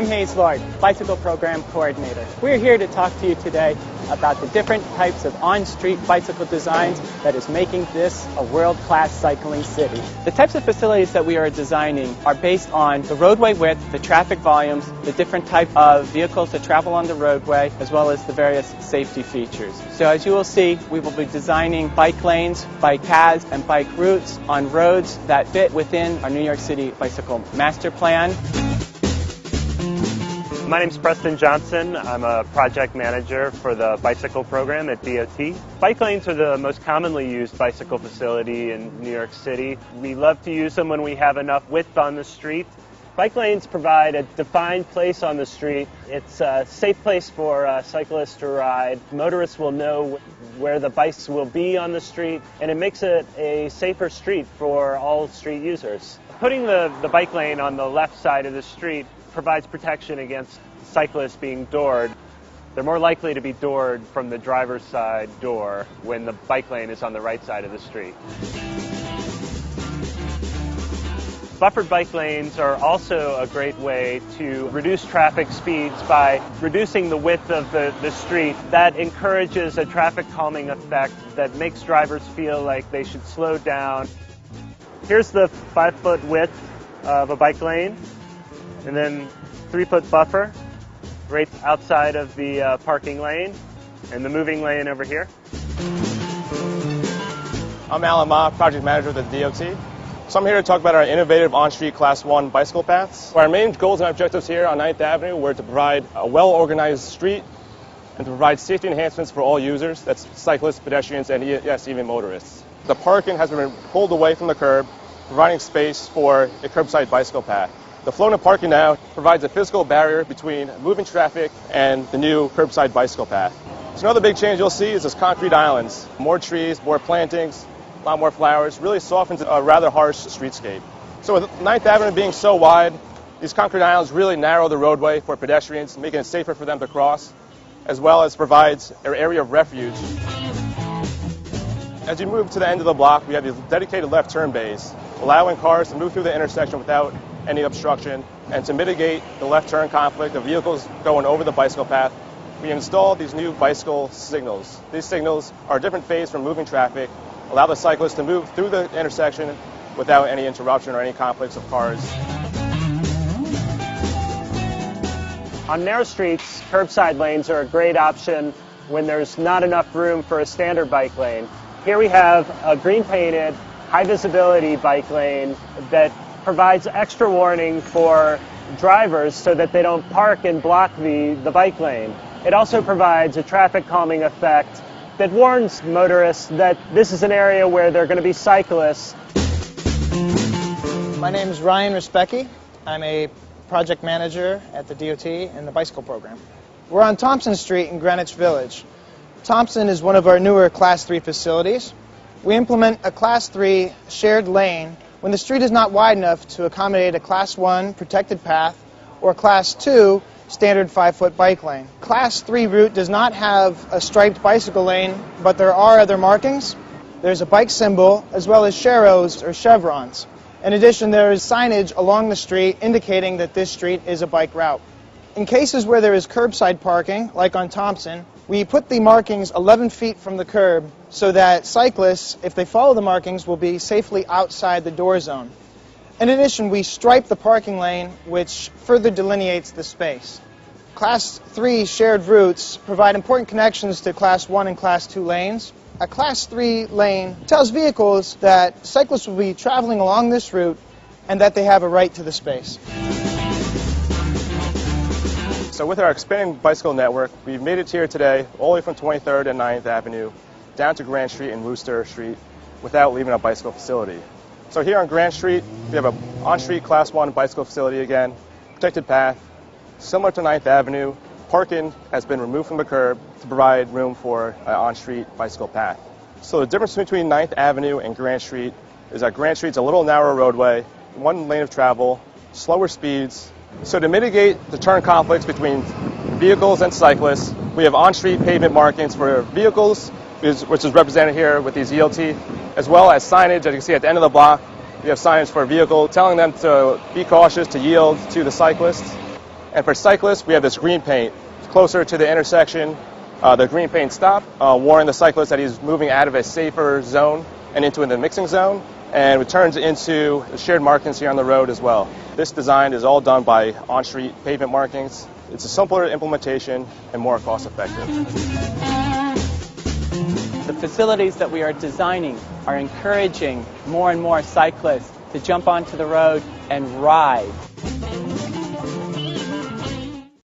I'm Hayes Lord, Bicycle Program Coordinator. We're here to talk to you today about the different types of on-street bicycle designs that is making this a world-class cycling city. The types of facilities that we are designing are based on the roadway width, the traffic volumes, the different type of vehicles that travel on the roadway, as well as the various safety features. So as you will see, we will be designing bike lanes, bike paths, and bike routes on roads that fit within our New York City Bicycle Master Plan. My name is Preston Johnson. I'm a project manager for the bicycle program at DOT. Bike lanes are the most commonly used bicycle facility in New York City. We love to use them when we have enough width on the street. Bike lanes provide a defined place on the street. It's a safe place for cyclists to ride. Motorists will know where the bikes will be on the street, and it makes it a safer street for all street users. Putting the bike lane on the left side of the street provides protection against cyclists being doored. They're more likely to be doored from the driver's side door when the bike lane is on the right side of the street. Buffered bike lanes are also a great way to reduce traffic speeds by reducing the width of the street. That encourages a traffic calming effect that makes drivers feel like they should slow down. Here's the 5-foot width of a bike lane, and then 3-foot buffer right outside of the parking lane and the moving lane over here. I'm Alan Ma, project manager with the DOT. So I'm here to talk about our innovative on-street Class 1 bicycle paths. Our main goals and objectives here on 9th Avenue were to provide a well-organized street and to provide safety enhancements for all users, that's cyclists, pedestrians, and yes, even motorists. The parking has been pulled away from the curb, providing space for a curbside bicycle path. The floating parking now provides a physical barrier between moving traffic and the new curbside bicycle path. So another big change you'll see is this concrete islands. More trees, more plantings, a lot more flowers, really softens a rather harsh streetscape. So with 9th Avenue being so wide, these concrete islands really narrow the roadway for pedestrians, making it safer for them to cross, as well as provides an area of refuge. As you move to the end of the block, we have these dedicated left turn bays, allowing cars to move through the intersection without any obstruction, and to mitigate the left turn conflict of vehicles going over the bicycle path, we installed these new bicycle signals. These signals are a different phase from moving traffic, allow the cyclists to move through the intersection without any interruption or any conflicts of cars. On narrow streets, curbside lanes are a great option when there's not enough room for a standard bike lane. Here we have a green painted, high visibility bike lane that provides extra warning for drivers so that they don't park and block the bike lane. It also provides a traffic calming effect that warns motorists that this is an area where there are going to be cyclists. My name is Ryan Respecki. I'm a project manager at the DOT in the bicycle program. We're on Thompson Street in Greenwich Village. Thompson is one of our newer Class 3 facilities. We implement a Class 3 shared lane when the street is not wide enough to accommodate a Class 1 protected path or Class 2 standard 5-foot bike lane. Class 3 route does not have a striped bicycle lane, but there are other markings. There's a bike symbol as well as sharrows or chevrons. In addition, there is signage along the street indicating that this street is a bike route. In cases where there is curbside parking, like on Thompson, we put the markings 11 feet from the curb so that cyclists, if they follow the markings, will be safely outside the door zone. In addition, we stripe the parking lane, which further delineates the space. Class 3 shared routes provide important connections to Class 1 and Class 2 lanes. A Class 3 lane tells vehicles that cyclists will be traveling along this route and that they have a right to the space. So with our expanding bicycle network, we've made it here today, all the way from 23rd and 9th Avenue, down to Grand Street and Wooster Street, without leaving a bicycle facility. So here on Grand Street, we have an on-street Class 1 bicycle facility again, protected path. Similar to 9th Avenue, parking has been removed from the curb to provide room for an on-street bicycle path. So the difference between 9th Avenue and Grand Street is that Grand Street's a little narrow roadway, one lane of travel, slower speeds. So to mitigate the turn conflicts between vehicles and cyclists, we have on-street pavement markings for vehicles, which is represented here with these ELT, as well as signage. As you can see at the end of the block, we have signage for vehicles telling them to be cautious, to yield to the cyclists. And for cyclists, we have this green paint closer to the intersection. The green paint stop, warning the cyclist that he's moving out of a safer zone and into the mixing zone, and returns into the shared markings here on the road as well. This design is all done by on-street pavement markings. It's a simpler implementation and more cost-effective. The facilities that we are designing are encouraging more and more cyclists to jump onto the road and ride.